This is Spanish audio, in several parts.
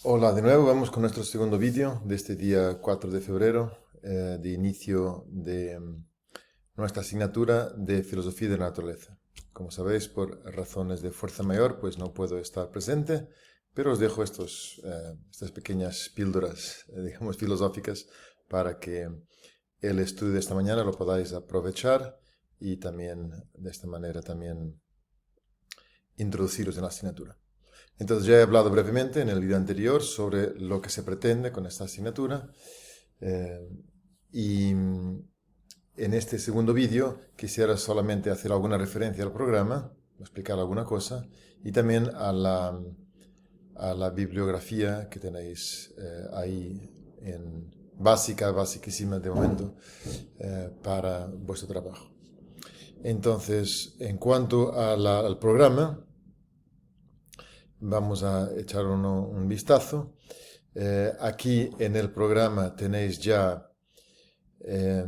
Hola, de nuevo vamos con nuestro segundo vídeo de este día 4 de febrero, de inicio de nuestra asignatura de Filosofía de la Naturaleza. Como sabéis, por razones de fuerza mayor, pues no puedo estar presente, pero os dejo estas pequeñas píldoras, digamos, filosóficas para que el estudio de esta mañana lo podáis aprovechar y también, de esta manera, también introduciros en la asignatura. Entonces ya he hablado brevemente en el vídeo anterior sobre lo que se pretende con esta asignatura y en este segundo vídeo quisiera solamente hacer alguna referencia al programa, explicar alguna cosa y también a la bibliografía que tenéis ahí en basiquísima de momento para vuestro trabajo. Entonces, en cuanto al programa, vamos a echar un vistazo. Aquí en el programa tenéis ya eh,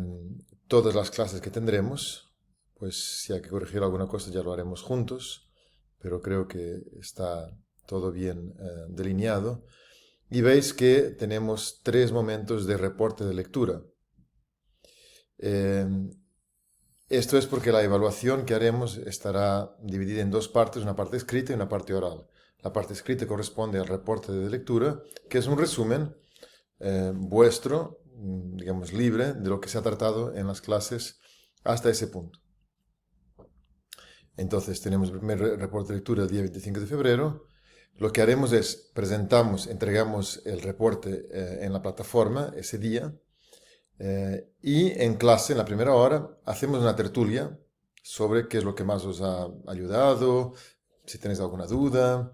todas las clases que tendremos. Pues si hay que corregir alguna cosa ya lo haremos juntos, pero creo que está todo bien delineado. Y veis que tenemos 3 momentos de reporte de lectura. Eh, Esto es porque la evaluación que haremos estará dividida en 2 partes, una parte escrita y una parte oral. La parte escrita corresponde al reporte de lectura, que es un resumen vuestro, digamos, libre de lo que se ha tratado en las clases hasta ese punto. Entonces tenemos el primer reporte de lectura el día 25 de febrero. Lo que haremos es entregamos el reporte en la plataforma ese día. Y en clase, en la primera hora, hacemos una tertulia sobre qué es lo que más os ha ayudado, si tenéis alguna duda.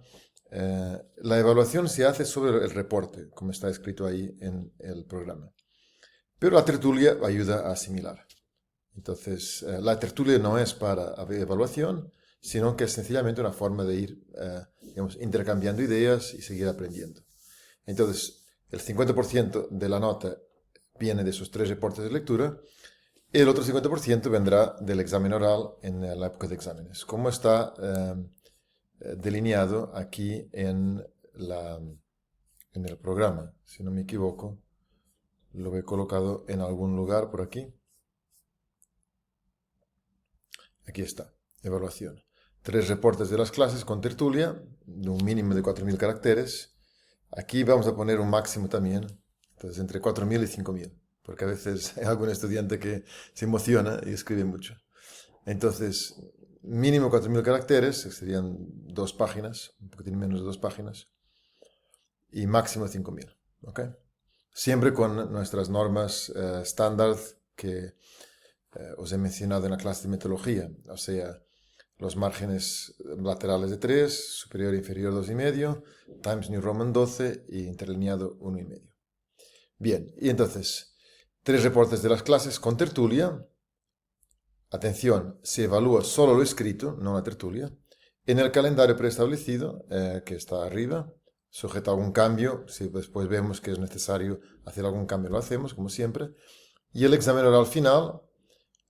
La evaluación se hace sobre el reporte, como está escrito ahí en el programa. Pero la tertulia ayuda a asimilar. Entonces, la tertulia no es para evaluación, sino que es sencillamente una forma de ir, digamos, intercambiando ideas y seguir aprendiendo. Entonces, el 50% de la nota viene de esos 3 reportes de lectura y el otro 50% vendrá del examen oral en la época de exámenes, como está delineado aquí en el programa. Si no me equivoco, lo he colocado en algún lugar por aquí. Aquí está, evaluación. 3 reportes de las clases con tertulia, de un mínimo de 4.000 caracteres. Aquí vamos a poner un máximo también, entonces entre 4.000 y 5.000, porque a veces hay algún estudiante que se emociona y escribe mucho. Entonces, mínimo 4.000 caracteres, que serían 2 páginas, un poquitín menos de 2 páginas, y máximo 5.000. ¿Ok? Siempre con nuestras normas estándar que os he mencionado en la clase de metodología, o sea, los márgenes laterales de 3, superior e inferior 2,5, Times New Roman 12 y interlineado 1,5. Bien, y entonces, 3 reportes de las clases con tertulia. Atención, se evalúa solo lo escrito, no la tertulia, en el calendario preestablecido, que está arriba, sujeto a algún cambio. Si después vemos que es necesario hacer algún cambio, lo hacemos, como siempre. Y el examen oral final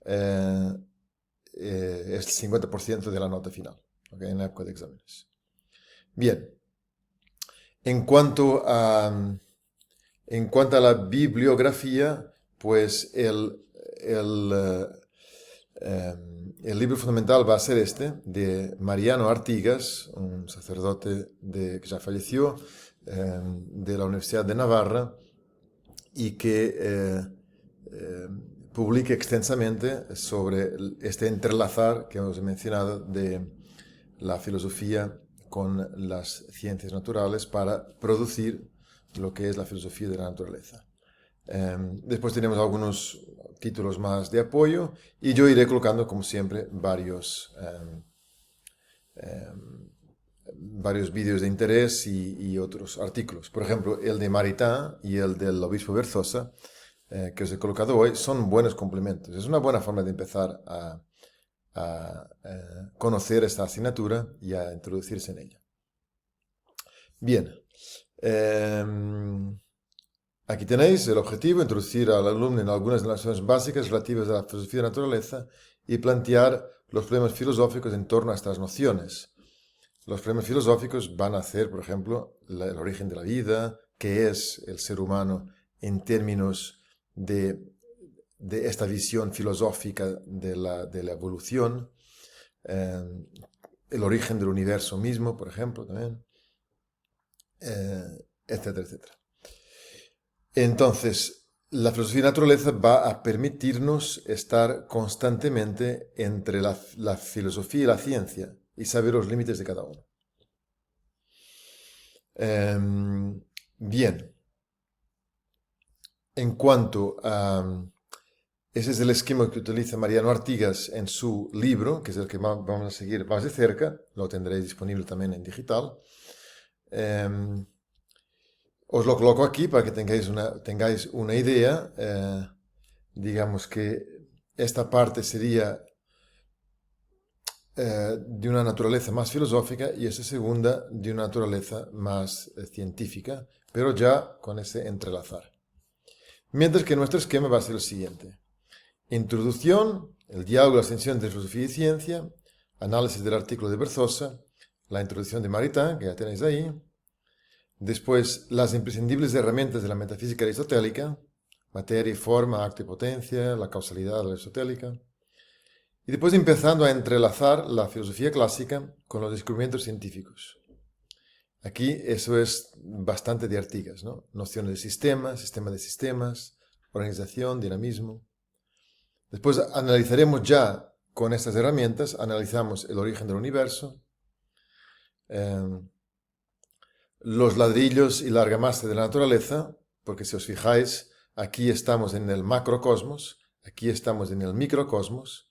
eh, es el 50% de la nota final, ¿okay? En la época de exámenes. Bien, en cuanto a, en cuanto a la bibliografía, pues el libro fundamental va a ser este, de Mariano Artigas, un sacerdote que ya falleció, de la Universidad de Navarra, y que publica extensamente sobre este entrelazar que os he mencionado de la filosofía con las ciencias naturales para producir lo que es la filosofía de la naturaleza. Después tenemos algunos títulos más de apoyo y yo iré colocando, como siempre, varios vídeos de interés y otros artículos. Por ejemplo, el de Maritain y el del obispo Berzosa, que os he colocado hoy, son buenos complementos. Es una buena forma de empezar a conocer esta asignatura y a introducirse en ella. Bien. Aquí tenéis el objetivo: introducir al alumno en algunas de las nociones básicas relativas a la filosofía de la naturaleza y plantear los problemas filosóficos en torno a estas nociones. Los problemas filosóficos van a ser, por ejemplo, el origen de la vida, qué es el ser humano en términos de esta visión filosófica de la evolución, eh, el origen del universo mismo, por ejemplo, también, etcétera, etcétera. Entonces, la filosofía de naturaleza va a permitirnos estar constantemente entre la filosofía y la ciencia y saber los límites de cada uno. Bien, en cuanto a... Ese es el esquema que utiliza Mariano Artigas en su libro, que es el que vamos a seguir más de cerca, lo tendréis disponible también en digital. Os lo coloco aquí para que tengáis una idea. Digamos que esta parte sería de una naturaleza más filosófica y esa segunda de una naturaleza más científica, pero ya con ese entrelazar. Mientras que nuestro esquema va a ser el siguiente. Introducción, el diálogo, la ascensión entre filosofía y ciencia, análisis del artículo de Berzosa, la introducción de Maritain, que ya tenéis ahí. Después, las imprescindibles herramientas de la metafísica aristotélica, materia y forma, acto y potencia, la causalidad aristotélica. Y después empezando a entrelazar la filosofía clásica con los descubrimientos científicos. Aquí eso es bastante de Artigas, ¿no? Nociones de sistema, sistema de sistemas, organización, dinamismo. Después analizaremos ya con estas herramientas, analizamos el origen del universo, los ladrillos y la argamasa de la naturaleza, porque si os fijáis, aquí estamos en el macrocosmos, aquí estamos en el microcosmos,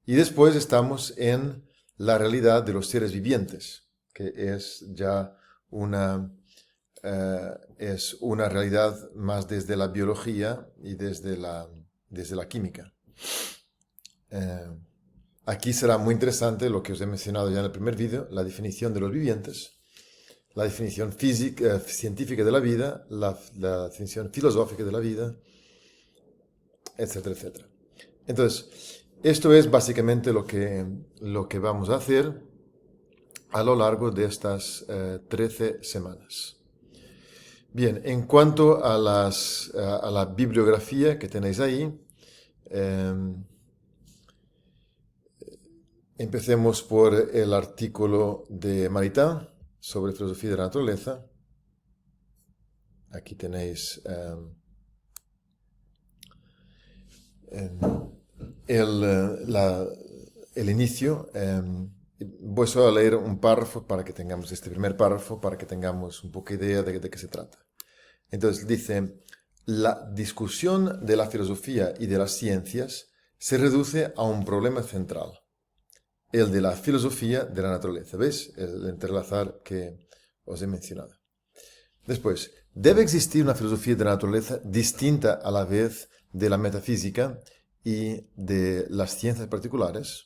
y después estamos en la realidad de los seres vivientes, que es ya una realidad más desde la biología y desde la química. Aquí será muy interesante lo que os he mencionado ya en el primer vídeo, la definición de los vivientes, la definición científica de la vida, la definición filosófica de la vida, etcétera, etcétera. Entonces, esto es básicamente lo que vamos a hacer a lo largo de estas 13 semanas. Bien, en cuanto a la bibliografía que tenéis ahí, empecemos por el artículo de Maritain sobre filosofía de la naturaleza. Aquí tenéis el inicio. Voy solo a leer un párrafo para que tengamos este primer párrafo, para que tengamos un poco de idea de qué se trata. Entonces dice, la discusión de la filosofía y de las ciencias se reduce a un problema central, el de la filosofía de la naturaleza. ¿Veis? El entrelazar que os he mencionado. Después, ¿debe existir una filosofía de la naturaleza distinta a la vez de la metafísica y de las ciencias particulares?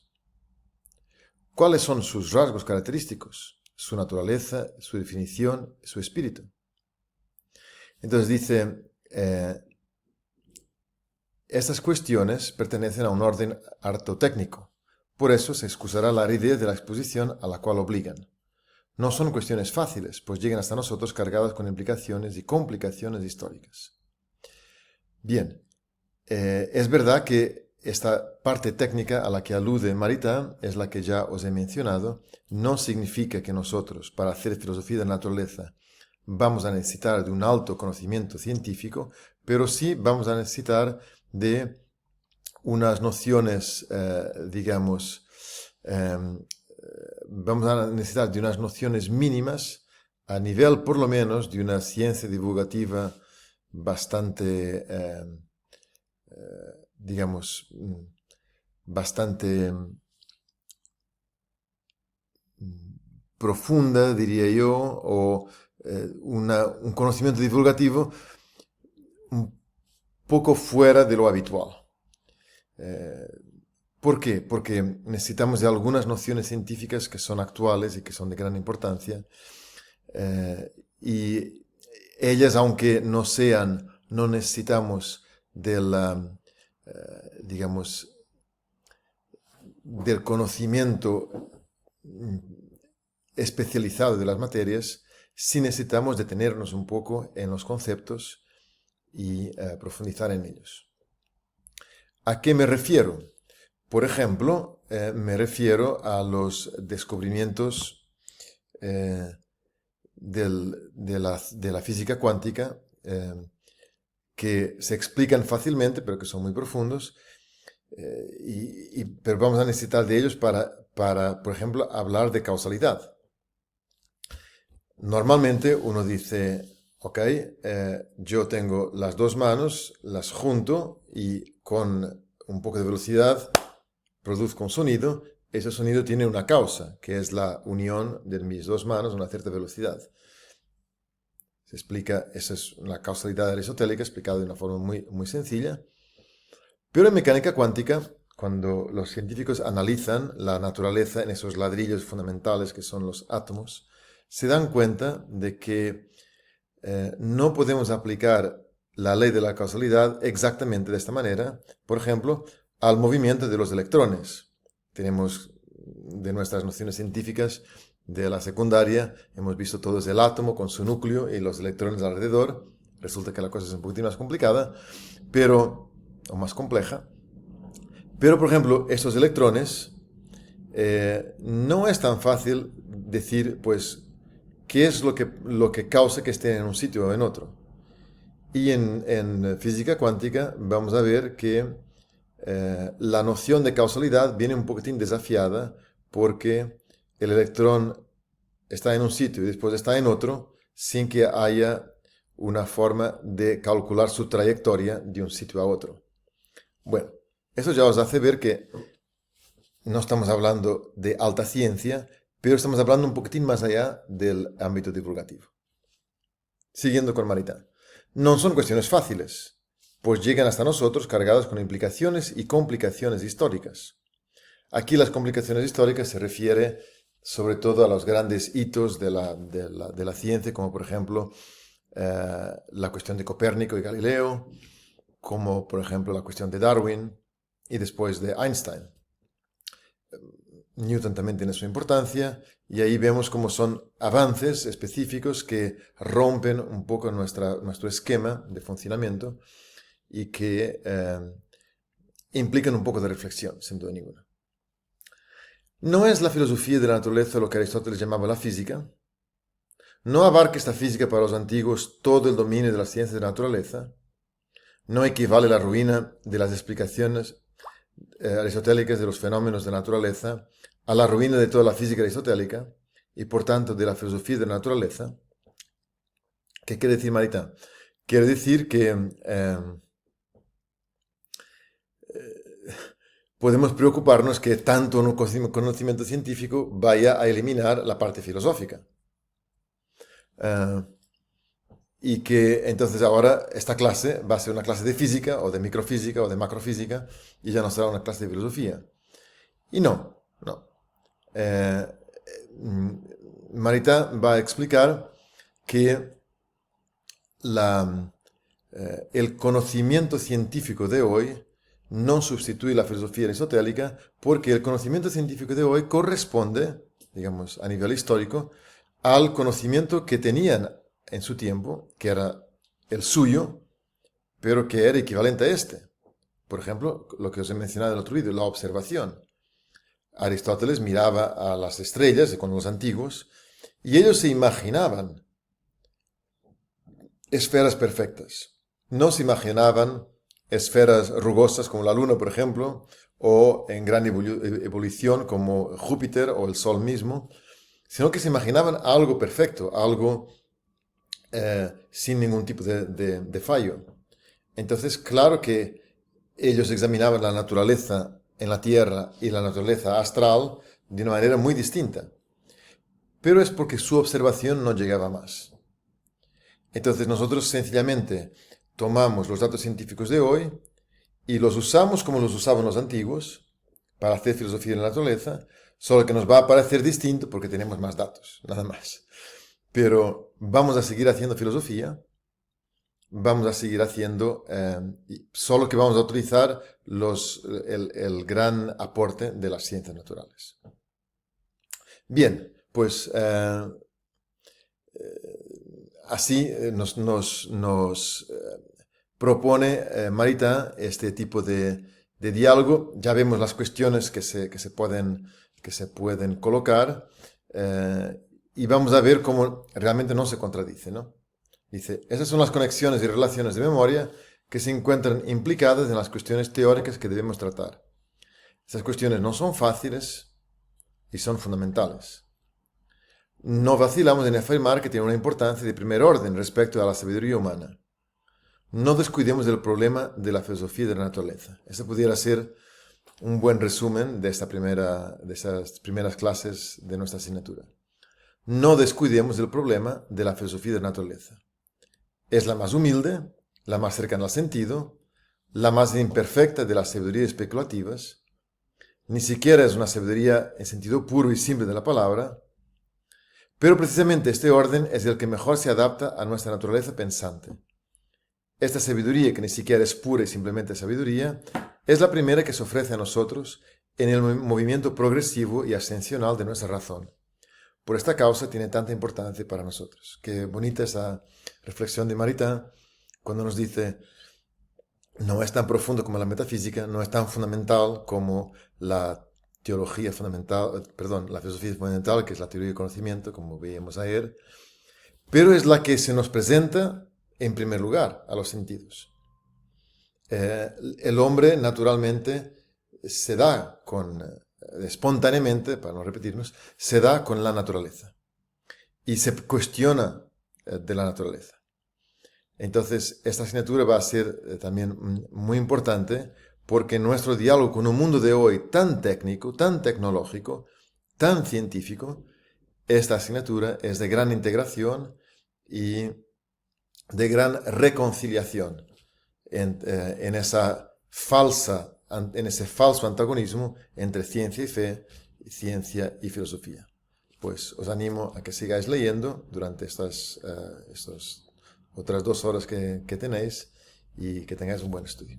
¿Cuáles son sus rasgos característicos, su naturaleza, su definición, su espíritu? Entonces dice, estas cuestiones pertenecen a un orden artotécnico. Por eso se excusará la aridez de la exposición a la cual obligan. No son cuestiones fáciles, pues llegan hasta nosotros cargadas con implicaciones y complicaciones históricas. Bien, es verdad que esta parte técnica a la que alude Maritain es la que ya os he mencionado. No significa que nosotros, para hacer filosofía de la naturaleza, vamos a necesitar de un alto conocimiento científico, pero sí vamos a necesitar de unas nociones, vamos a necesitar de unas nociones mínimas a nivel, por lo menos, de una ciencia divulgativa bastante, bastante profunda, diría yo, o un conocimiento divulgativo un poco fuera de lo habitual. ¿Por qué? Porque necesitamos de algunas nociones científicas que son actuales y que son de gran importancia, y ellas, aunque no sean, no necesitamos del conocimiento especializado de las materias, sí necesitamos detenernos un poco en los conceptos y profundizar en ellos. ¿A qué me refiero? Por ejemplo, me refiero a los descubrimientos de la física cuántica que se explican fácilmente, pero que son muy profundos, pero vamos a necesitar de ellos para, por ejemplo, hablar de causalidad. Normalmente uno dice, ok, yo tengo las dos manos, las junto y con un poco de velocidad produzco un sonido. Ese sonido tiene una causa, que es la unión de mis dos manos a una cierta velocidad. Se explica, esa es una causalidad aristotélica explicada de una forma muy, muy sencilla. Pero en mecánica cuántica, cuando los científicos analizan la naturaleza en esos ladrillos fundamentales que son los átomos, se dan cuenta de que no podemos aplicar la ley de la causalidad exactamente de esta manera, por ejemplo, al movimiento de los electrones. Tenemos de nuestras nociones científicas de la secundaria, hemos visto todo el átomo con su núcleo y los electrones alrededor. Resulta que la cosa es un poquitín más complicada, o más compleja. Pero, por ejemplo, estos electrones, no es tan fácil decir, pues, qué es lo que causa que estén en un sitio o en otro. Y en física cuántica vamos a ver que la noción de causalidad viene un poquitín desafiada porque el electrón está en un sitio y después está en otro sin que haya una forma de calcular su trayectoria de un sitio a otro. Bueno, eso ya os hace ver que no estamos hablando de alta ciencia, pero estamos hablando un poquitín más allá del ámbito divulgativo. Siguiendo con Maritain. No son cuestiones fáciles, pues llegan hasta nosotros cargadas con implicaciones y complicaciones históricas. Aquí las complicaciones históricas se refiere sobre todo a los grandes hitos de la ciencia, como por ejemplo la cuestión de Copérnico y Galileo, como por ejemplo la cuestión de Darwin y después de Einstein. Newton también tiene su importancia y ahí vemos cómo son avances específicos que rompen un poco nuestro esquema de funcionamiento y que implican un poco de reflexión, sin duda ninguna. ¿No es la filosofía de la naturaleza lo que Aristóteles llamaba la física? ¿No abarca esta física para los antiguos todo el dominio de las ciencias de la naturaleza? ¿No equivale la ruina de las explicaciones aristotélicas de los fenómenos de la naturaleza a la ruina de toda la física aristotélica y por tanto de la filosofía de la naturaleza? ¿Qué quiere decir Maritain? Quiere decir que podemos preocuparnos que tanto un conocimiento científico vaya a eliminar la parte filosófica. Y que entonces ahora esta clase va a ser una clase de física o de microfísica o de macrofísica y ya no será una clase de filosofía. Y no. Maritain va a explicar que el conocimiento científico de hoy no sustituye la filosofía aristotélica porque el conocimiento científico de hoy corresponde, digamos, a nivel histórico, al conocimiento que tenían en su tiempo, que era el suyo, pero que era equivalente a este. Por ejemplo, lo que os he mencionado en el otro vídeo, la observación. Aristóteles miraba a las estrellas con los antiguos y ellos se imaginaban esferas perfectas. No se imaginaban esferas rugosas como la Luna, por ejemplo, o en gran evolución como Júpiter o el Sol mismo, sino que se imaginaban algo perfecto, algo sin ningún tipo de fallo. Entonces, claro que ellos examinaban la naturaleza en la Tierra y la naturaleza astral de una manera muy distinta, pero es porque su observación no llegaba más. Entonces nosotros sencillamente tomamos los datos científicos de hoy y los usamos como los usaban los antiguos para hacer filosofía de la naturaleza, solo que nos va a parecer distinto porque tenemos más datos, nada más. Pero vamos a seguir haciendo filosofía, vamos a seguir haciendo, solo que vamos a utilizar el gran aporte de las ciencias naturales. Bien, Pues así nos propone Maritain este tipo de diálogo. Ya vemos las cuestiones que se pueden colocar y vamos a ver cómo realmente no se contradice, ¿no? Dice, esas son las conexiones y relaciones de memoria que se encuentran implicadas en las cuestiones teóricas que debemos tratar. Estas cuestiones no son fáciles y son fundamentales. No vacilamos en afirmar que tienen una importancia de primer orden respecto a la sabiduría humana. No descuidemos el problema de la filosofía de la naturaleza. Ese pudiera ser un buen resumen de esas primeras clases de nuestra asignatura. No descuidemos el problema de la filosofía de la naturaleza. Es la más humilde, la más cercana al sentido, la más imperfecta de las sabidurías especulativas. Ni siquiera es una sabiduría en sentido puro y simple de la palabra, pero precisamente este orden es el que mejor se adapta a nuestra naturaleza pensante. Esta sabiduría, que ni siquiera es pura y simplemente sabiduría, es la primera que se ofrece a nosotros en el movimiento progresivo y ascensional de nuestra razón. Por esta causa tiene tanta importancia para nosotros. Qué bonita esa reflexión de Maritain cuando nos dice, no es tan profundo como la metafísica, no es tan fundamental como la teología fundamental, perdón, la filosofía fundamental, que es la teoría del conocimiento, como veíamos ayer, pero es la que se nos presenta en primer lugar a los sentidos. El hombre naturalmente se da espontáneamente, para no repetirnos, se da con la naturaleza y se cuestiona de la naturaleza. Entonces, esta asignatura va a ser también muy importante porque nuestro diálogo con un mundo de hoy tan técnico, tan tecnológico, tan científico, esta asignatura es de gran integración y de gran reconciliación en ese falso antagonismo entre ciencia y fe, ciencia y filosofía. Pues os animo a que sigáis leyendo durante estas otras 2 horas que tenéis y que tengáis un buen estudio.